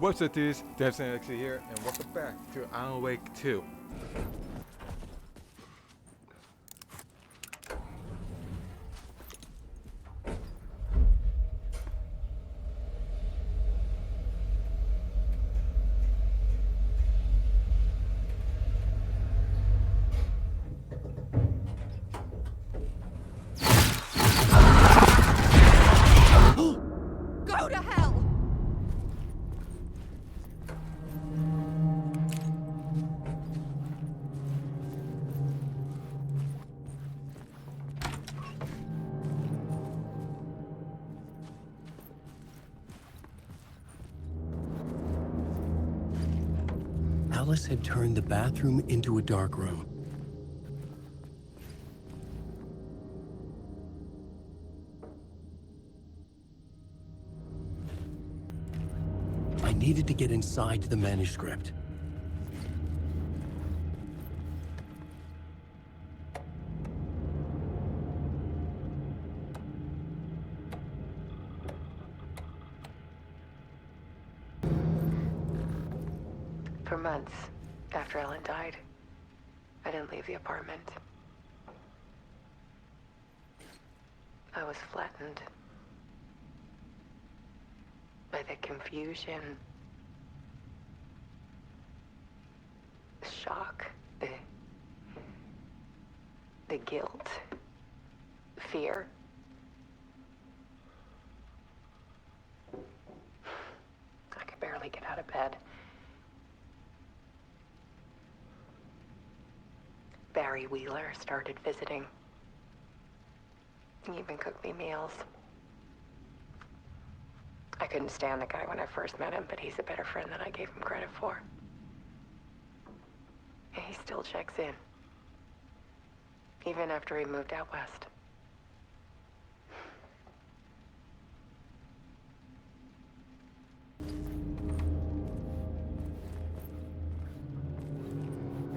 What's up, dudes? Devin7XD here, and welcome back to Alan Wake 2. Go to hell! Alice had turned the bathroom into a dark room. I needed to get inside the manuscript. For months after Ellen died, I didn't leave the apartment. I was flattened by the confusion, the shock, the guilt, fear. I could barely get out of bed. Barry Wheeler started visiting. He even cooked me meals. I couldn't stand the guy when I first met him, but he's a better friend than I gave him credit for. And he still checks in, even after he moved out west.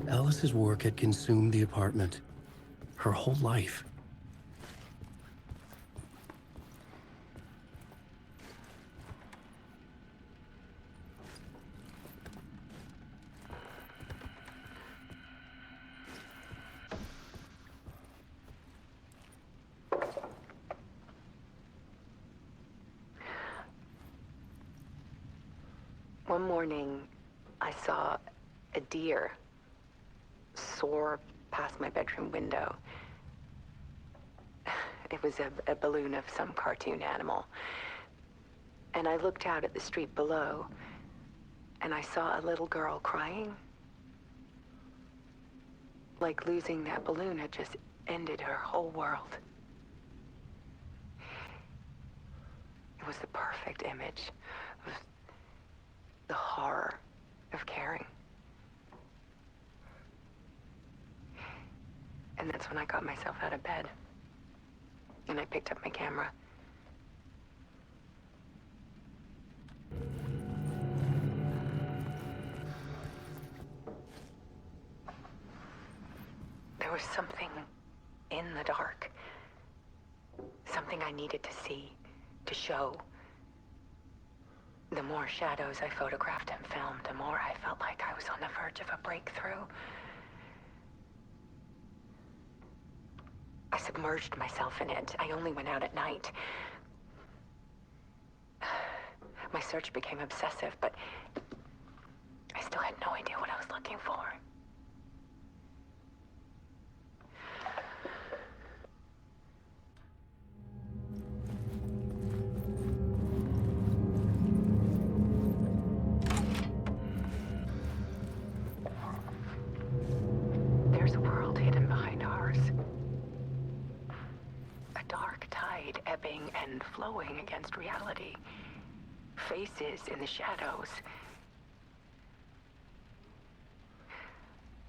Alice's work had consumed the apartment, her whole life. One morning, I saw a deer soar past my bedroom window. It was a balloon of some cartoon animal. And I looked out at the street below, and I saw a little girl crying. Like losing that balloon had just ended her whole world. It was the perfect image of the horror of caring. And that's when I got myself out of bed. And I picked up my camera. There was something in the dark. Something I needed to see, to show. The more shadows I photographed and filmed, the more I felt like I was on the verge of a breakthrough. I submerged myself in it. I only went out at night. My search became obsessive, but I still had no idea what I was looking for. There's a world hidden behind ours. A dark tide ebbing and flowing against reality. Faces in the shadows.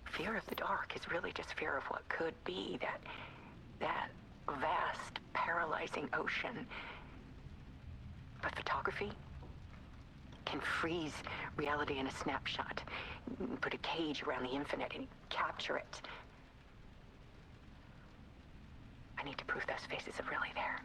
Fear of the dark is really just fear of what could be, that vast, paralyzing ocean. But photography can freeze reality in a snapshot, put a cage around the infinite and capture it. I need to prove those faces are really there.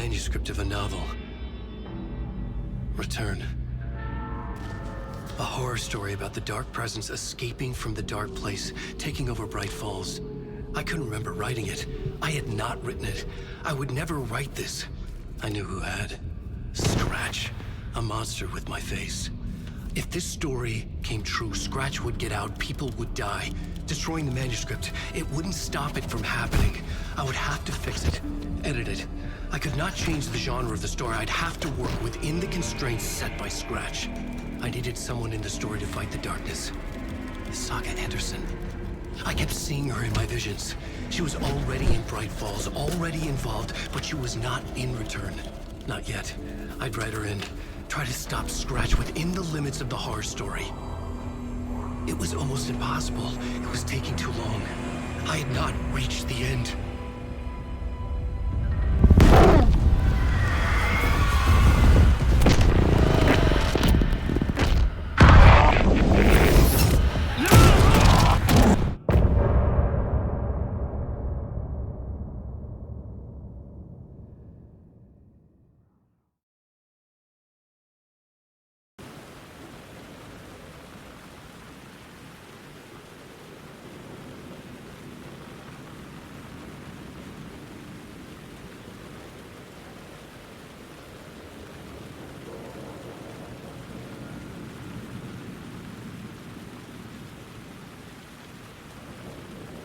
manuscript of a novel. Return. A horror story about the dark presence escaping from the dark place, taking over Bright Falls. I couldn't remember writing it. I had not written it. I would never write this. I knew who had. Scratch. A monster with my face. If this story came true, Scratch would get out, people would die. Destroying the manuscript, it wouldn't stop it from happening. I would have to fix it, edit it. I could not change the genre of the story. I'd have to work within the constraints set by Scratch. I needed someone in the story to fight the darkness. Saga Anderson. I kept seeing her in my visions. She was already in Bright Falls, already involved, but she was not in Return. Not yet. I'd write her in. Try to stop Scratch within the limits of the horror story. It was almost impossible. It was taking too long. I had not reached the end.